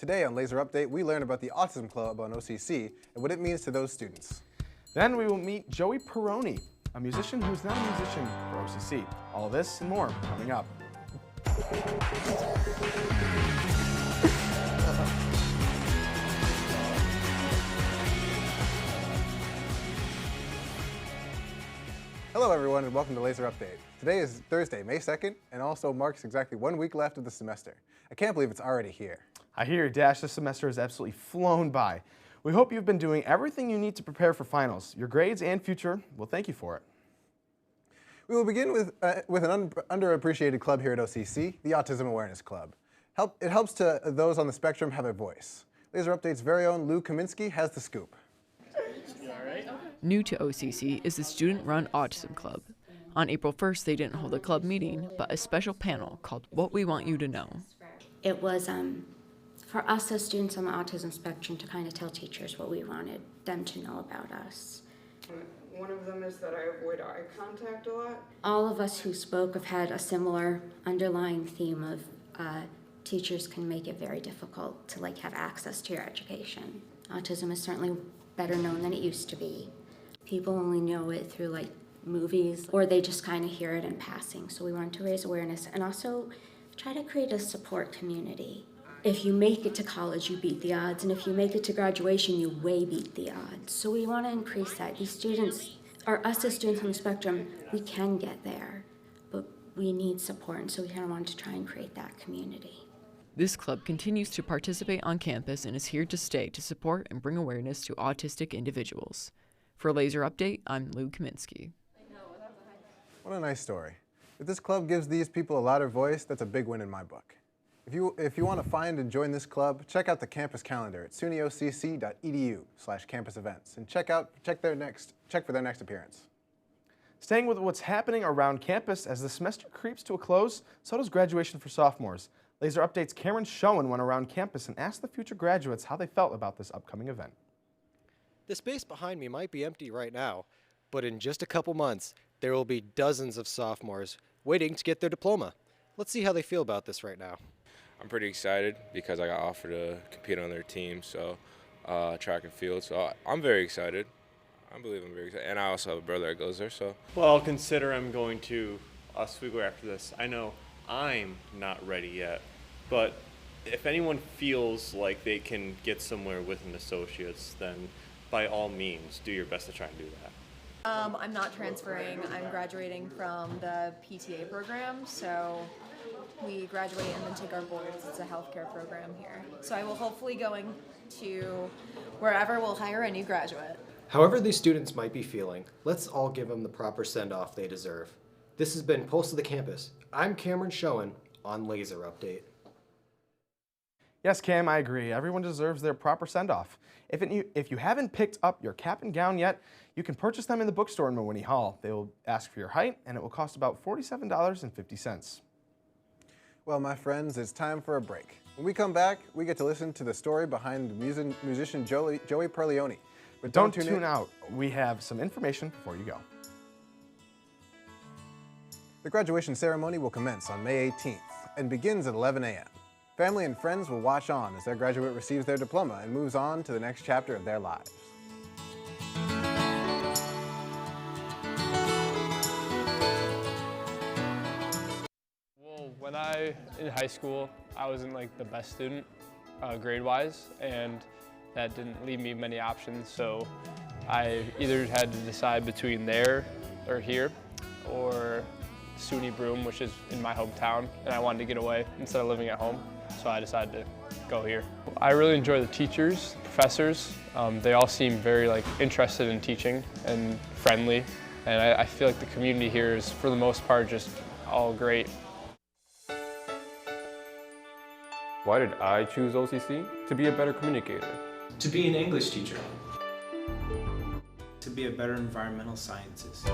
Today on Lazer Update, we learn about the Autism Club on OCC and what it means to those students. Then we will meet Joey Peroni, a musician who's not a musician for OCC. All this and more coming up. Hello everyone and welcome to Lazer Update. Today is Thursday, May 2nd, and also marks exactly 1 week left of the semester. I can't believe it's already here. I hear, Dash, this semester has absolutely flown by. We hope you've been doing everything you need to prepare for finals. Your grades and future will thank you for it. We will begin with an underappreciated club here at OCC, the Autism Awareness Club. It helps to those on the spectrum have a voice. Lazer Update's very own Lou Kaminsky has the scoop. New to OCC is the student-run Autism Club. On April 1st, they didn't hold a club meeting, but a special panel called What We Want You to Know. It was for us as students on the autism spectrum to kind of tell teachers what we wanted them to know about us. One of them is that I avoid eye contact a lot. All of us who spoke have had a similar underlying theme of teachers can make it very difficult to have access to your education. Autism is certainly better known than it used to be. People only know it through movies, or they just kind of hear it in passing. So we want to raise awareness and also try to create a support community. If you make it to college, you beat the odds, and if you make it to graduation, you way beat the odds. So we want to increase that. These students, or us as students on the spectrum, we can get there, but we need support, and so we kind of want to try and create that community. This club continues to participate on campus and is here to stay to support and bring awareness to autistic individuals. For Lazer Update, I'm Lou Kaminsky. What a nice story. If this club gives these people a louder voice, that's a big win in my book. If you want to find and join this club, check out the campus calendar at sunyocc.edu/campus events and check for their next appearance. Staying with what's happening around campus as the semester creeps to a close, so does graduation for sophomores. Lazer Update's Shoen went around campus and asked the future graduates how they felt about this upcoming event. The space behind me might be empty right now, but in just a couple months, there will be dozens of sophomores waiting to get their diploma. Let's see how they feel about this right now. I'm pretty excited because I got offered to compete on their team, so track and field. So I'm very excited. I believe I'm very excited. And I also have a brother that goes there, so. Well, I'll consider I'm going to Oswego after this. I know I'm not ready yet, but if anyone feels like they can get somewhere with an associate's, then by all means, do your best to try and do that. I'm not transferring. I'm graduating from the PTA program, so we graduate and then take our boards. It's a healthcare program here. So I will hopefully going to wherever will hire a new graduate. However these students might be feeling, let's all give them the proper send-off they deserve. This has been Pulse of the Campus. I'm Shoen on Lazer Update. Yes, Cam, I agree. Everyone deserves their proper send-off. If you haven't picked up your cap and gown yet, you can purchase them in the bookstore in Mawhinney Hall. They will ask for your height, and it will cost about $47.50. Well, my friends, it's time for a break. When we come back, we get to listen to the story behind musician Joey Perleone. But Don't tune out. We have some information before you go. The graduation ceremony will commence on May 18th and begins at 11 a.m. Family and friends will watch on as their graduate receives their diploma and moves on to the next chapter of their lives. Well, when in high school, I wasn't the best student grade-wise, and that didn't leave me many options, so I either had to decide between there or here, or SUNY Broome, which is in my hometown, and I wanted to get away instead of living at home, so I decided to go here. I really enjoy the teachers, professors. They all seem very interested in teaching and friendly, and I feel like the community here is, for the most part, just all great. Why did I choose OCC? To be a better communicator. To be an English teacher. To be a better environmental scientist.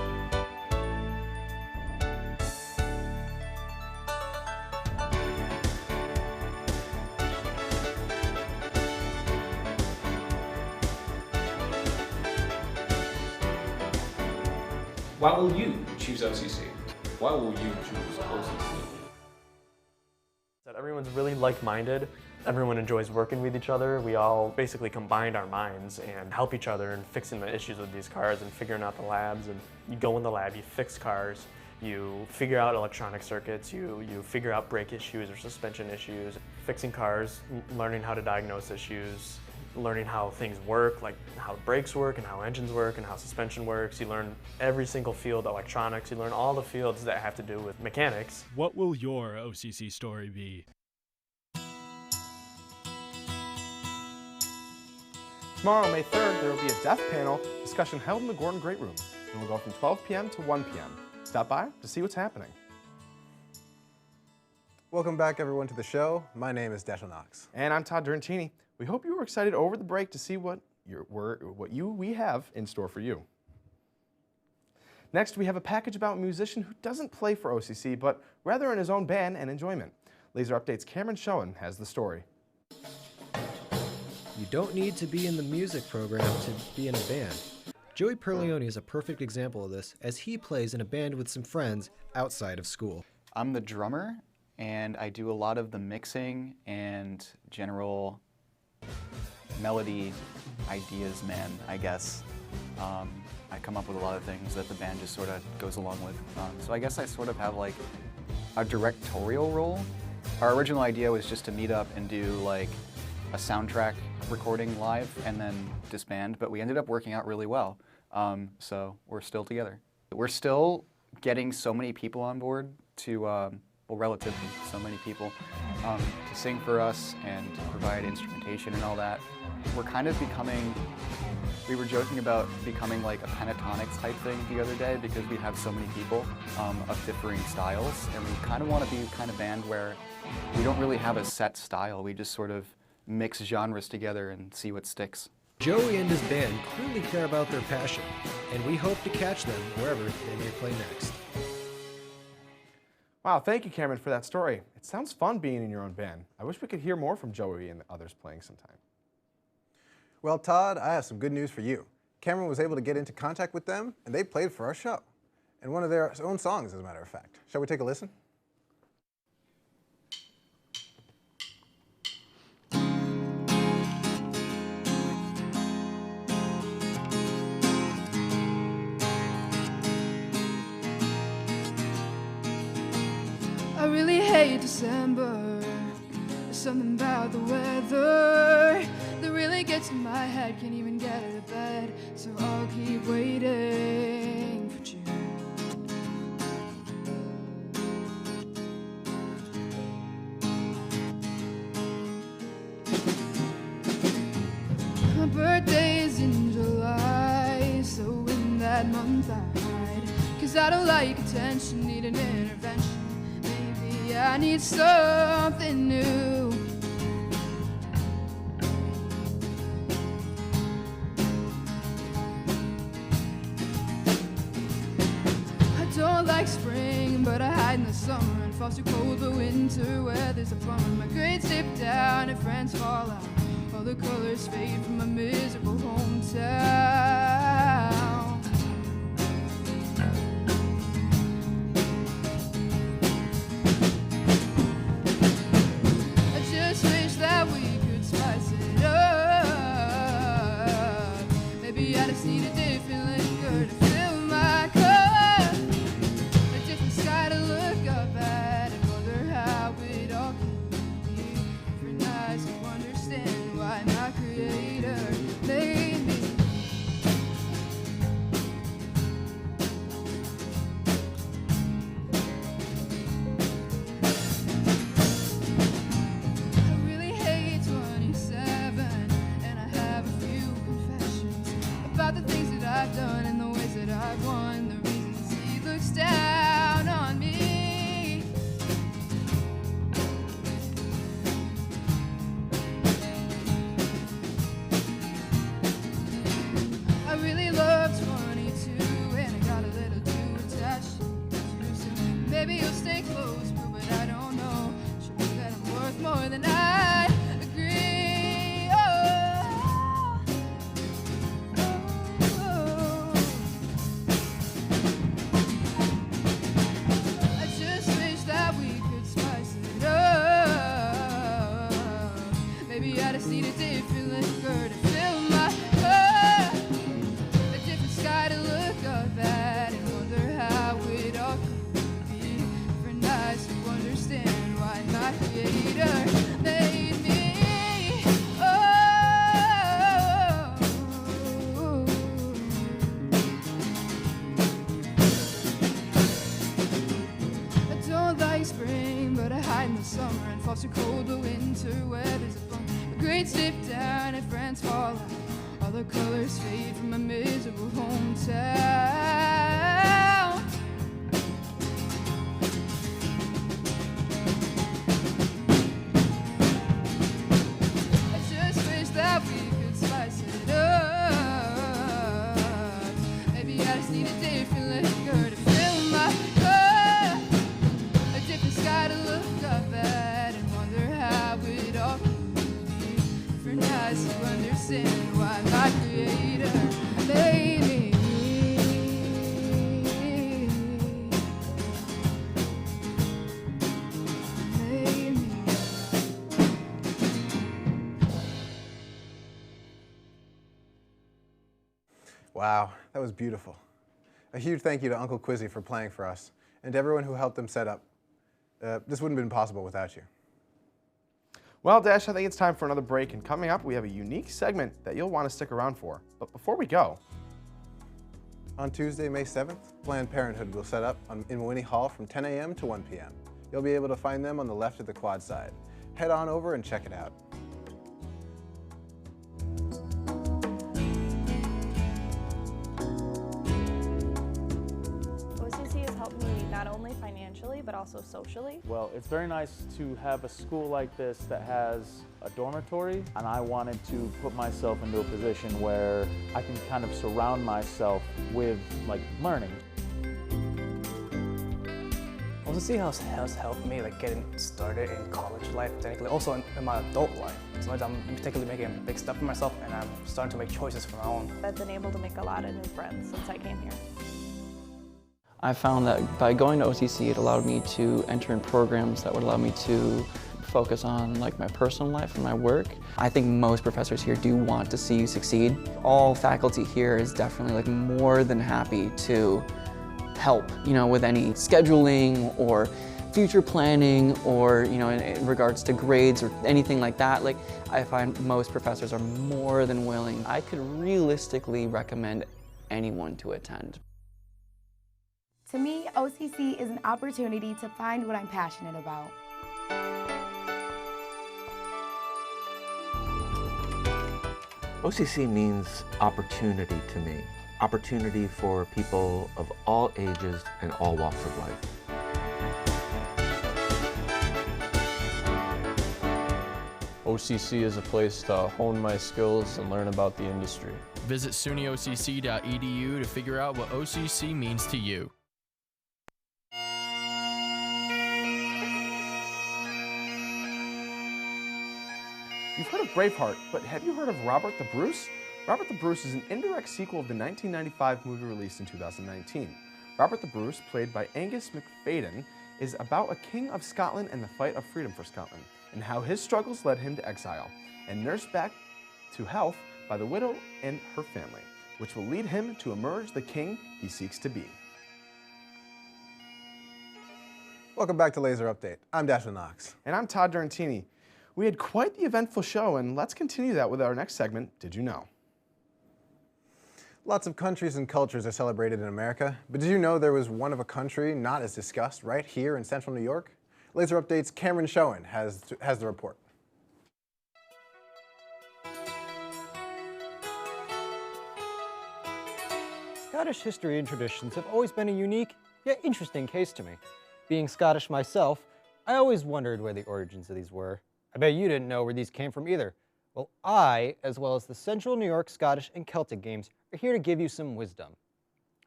Why will you choose OCC? Why will you choose OCC? That everyone's really like-minded. Everyone enjoys working with each other. We all basically combined our minds and help each other in fixing the issues with these cars and figuring out the labs. And you go in the lab, you fix cars, you figure out electronic circuits, you figure out brake issues or suspension issues, fixing cars, learning how to diagnose issues, learning how things work, like how brakes work and how engines work and how suspension works. You learn every single field, electronics, you learn all the fields that have to do with mechanics. What will your OCC story be? Tomorrow, May 3rd, there will be a deaf panel discussion held in the Gordon Great Room, and will go from 12 p.m. to 1 p.m. Stop by to see what's happening. Welcome back, everyone, to the show. My name is Deshel Knox. And I'm Todd Durantini. We hope you were excited over the break to see what we have in store for you. Next, we have a package about a musician who doesn't play for OCC, but rather in his own band and enjoyment. Lazer Update's Cameron Shoen has the story. You don't need to be in the music program to be in a band. Joey Perleone is a perfect example of this, as he plays in a band with some friends outside of school. I'm the drummer, and I do a lot of the mixing and general melody ideas, man, I guess. I come up with a lot of things that the band just sort of goes along with. So I guess I sort of have like a directorial role. Our original idea was just to meet up and do like a soundtrack recording live and then disband, but we ended up working out really well. So we're still together. We're still getting so many people on board to, well, relatively so many people, to sing for us and to provide instrumentation and all that. We're kind of becoming, we were joking about becoming like a pentatonics type thing the other day because we have so many people of differing styles, and we kind of want to be the kind of band where we don't really have a set style. We just sort of mix genres together and see what sticks. Joey and his band clearly care about their passion, and we hope to catch them wherever they may play next. Wow, thank you, Cameron, for that story. It sounds fun being in your own band. I wish we could hear more from Joey and the others playing sometime. Well, Todd, I have some good news for you. Cameron was able to get into contact with them, and they played for our show. And one of their own songs, as a matter of fact. Shall we take a listen? I really hate December. There's something about the weather that really gets in my head. Can't even get out of bed, so I'll keep waiting for June. My birthday's in July, so in that month I hide, 'cause I don't like attention, need an intervention. I need something new. I don't like spring, but I hide in the summer, and fall's too cold, but winter weather's a bummer. My grades dip down and friends fall out. All the colors fade from my miserable hometown. falls too cold, the winter weather's a fun. The grades dip down and friends fall out. All the colors fade from my miserable hometown. I just wish that we could spice it up. Maybe I just need a different liquor to fill my cup. A different sky to look up at and wonder how it all could be. Different eyes to understand why my creator made me. Made me. Wow, that was beautiful. A huge thank you to Uncle Quizzy for playing for us, and to everyone who helped them set up. This wouldn't have been possible without you. Well, Dash, I think it's time for another break, and coming up, we have a unique segment that you'll want to stick around for. But before we go, on Tuesday, May 7th, Planned Parenthood will set up in Winnie Hall from 10 a.m. to 1 p.m. You'll be able to find them on the left of the quad side. Head on over and check it out. OCC has helped me not only financially, but also socially. Well, it's very nice to have a school like this that has a dormitory, and I wanted to put myself into a position where I can kind of surround myself with, like, learning. OCC has helped me getting started in college life, technically, also in my adult life. So I'm particularly making a big step for myself, and I'm starting to make choices for my own. I've been able to make a lot of new friends since I came here. I found that by going to OCC, it allowed me to enter in programs that would allow me to focus on my personal life and my work. I think most professors here do want to see you succeed. All faculty here is definitely more than happy to help, with any scheduling or future planning or, in regards to grades or anything like that. I find most professors are more than willing. I could realistically recommend anyone to attend. To me, OCC is an opportunity to find what I'm passionate about. OCC means opportunity to me. Opportunity for people of all ages and all walks of life. OCC is a place to hone my skills and learn about the industry. Visit sunyocc.edu to figure out what OCC means to you. you've heard of Braveheart, but have you heard of Robert the Bruce? Robert the Bruce is an indirect sequel of the 1995 movie released in 2019. Robert the Bruce, played by Angus McFadden, is about a king of Scotland and the fight of freedom for Scotland, and how his struggles led him to exile, and nursed back to health by the widow and her family, which will lead him to emerge the king he seeks to be. Welcome back to Lazer Update. I'm Dasha Knox. And I'm Todd Durantini. We had quite the eventful show, and let's continue that with our next segment, Did You Know? Lots of countries and cultures are celebrated in America, but did you know there was one of a country not as discussed right here in central New York? Lazer Update's Cameron Shoen has the report. Scottish history and traditions have always been a unique, yet interesting case to me. Being Scottish myself, I always wondered where the origins of these were. I bet you didn't know where these came from either. Well, I, as well as the Central New York Scottish and Celtic Games, are here to give you some wisdom.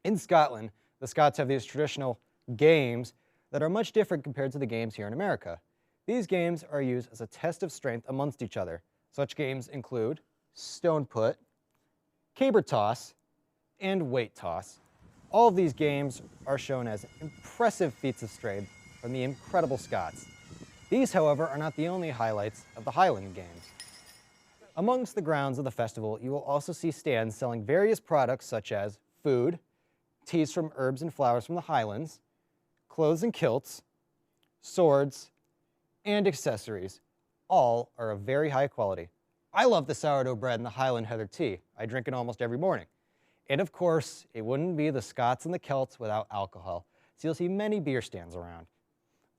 In Scotland, the Scots have these traditional games that are much different compared to the games here in America. These games are used as a test of strength amongst each other. Such games include stone put, caber toss, and weight toss. All of these games are shown as impressive feats of strength from the incredible Scots. These, however, are not the only highlights of the Highland Games. Amongst the grounds of the festival, you will also see stands selling various products such as food, teas from herbs and flowers from the Highlands, clothes and kilts, swords, and accessories. All are of very high quality. I love the sourdough bread and the Highland heather tea. I drink it almost every morning. And of course, it wouldn't be the Scots and the Celts without alcohol, so you'll see many beer stands around.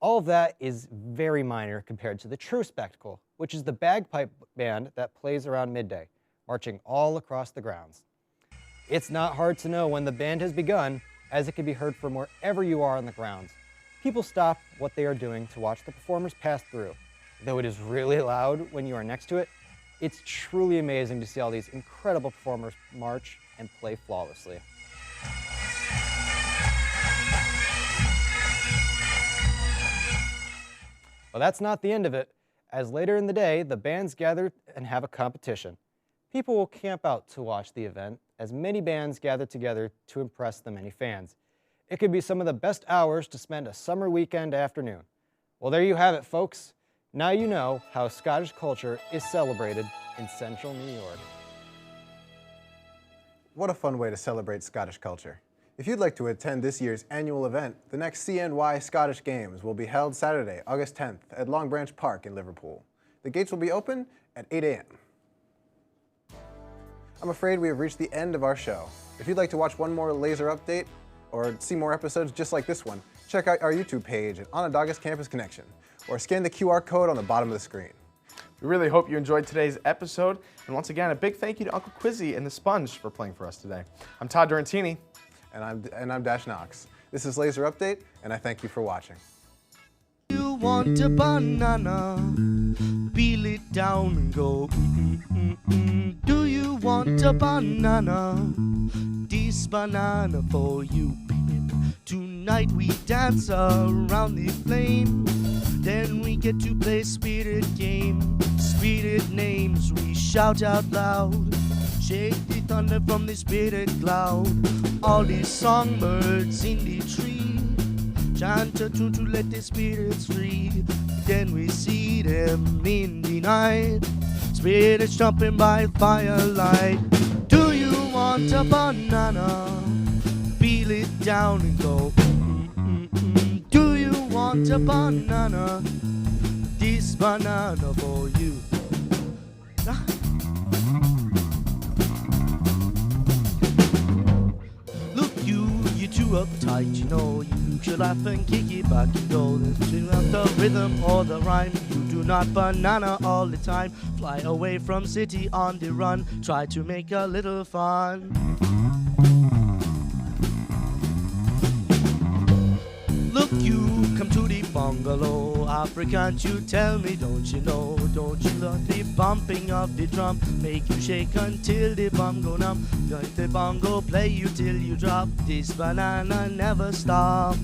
All of that is very minor compared to the true spectacle, which is the bagpipe band that plays around midday, marching all across the grounds. It's not hard to know when the band has begun, as it can be heard from wherever you are on the grounds. People stop what they are doing to watch the performers pass through. Though it is really loud when you are next to it, it's truly amazing to see all these incredible performers march and play flawlessly. But that's not the end of it, as later in the day, the bands gather and have a competition. People will camp out to watch the event, as many bands gather together to impress the many fans. It could be some of the best hours to spend a summer weekend afternoon. Well, there you have it, folks. Now you know how Scottish culture is celebrated in central New York. What a fun way to celebrate Scottish culture. If you'd like to attend this year's annual event, the next CNY Scottish Games will be held Saturday, August 10th at Long Branch Park in Liverpool. The gates will be open at 8 a.m. I'm afraid we have reached the end of our show. If you'd like to watch one more Lazer update or see more episodes just like this one, check out our YouTube page at Onondagas Campus Connection or scan the QR code on the bottom of the screen. We really hope you enjoyed today's episode, and once again, a big thank you to Uncle Quizzy and the Sponge for playing for us today. I'm Todd Durantini. And I'm Dash Knox. This is Lazer Update, and I thank you for watching. You want a banana, peel it down and go Do you want a banana? This banana for you. Tonight we dance around the flame, then we get to play spirit game. Spirit names we shout out loud, shake the thunder from the spirit cloud. All these songbirds in the tree chant a tune to let the spirits free. Then we see them in the night, spirits jumping by firelight. Do you want a banana? Peel it down and go Do you want a banana? This banana for you. Look, you're too uptight, you know. You should laugh and kick it back and go. Tune up the rhythm or the rhyme. You do not banana all the time. Fly away from city on the run. Try to make a little fun. Look, you come to the bungalow. African, you tell me, don't you know? Don't you love the bumping of the drum? Make you shake until the bum go numb. Let the bongo play you till you drop. This banana never stop.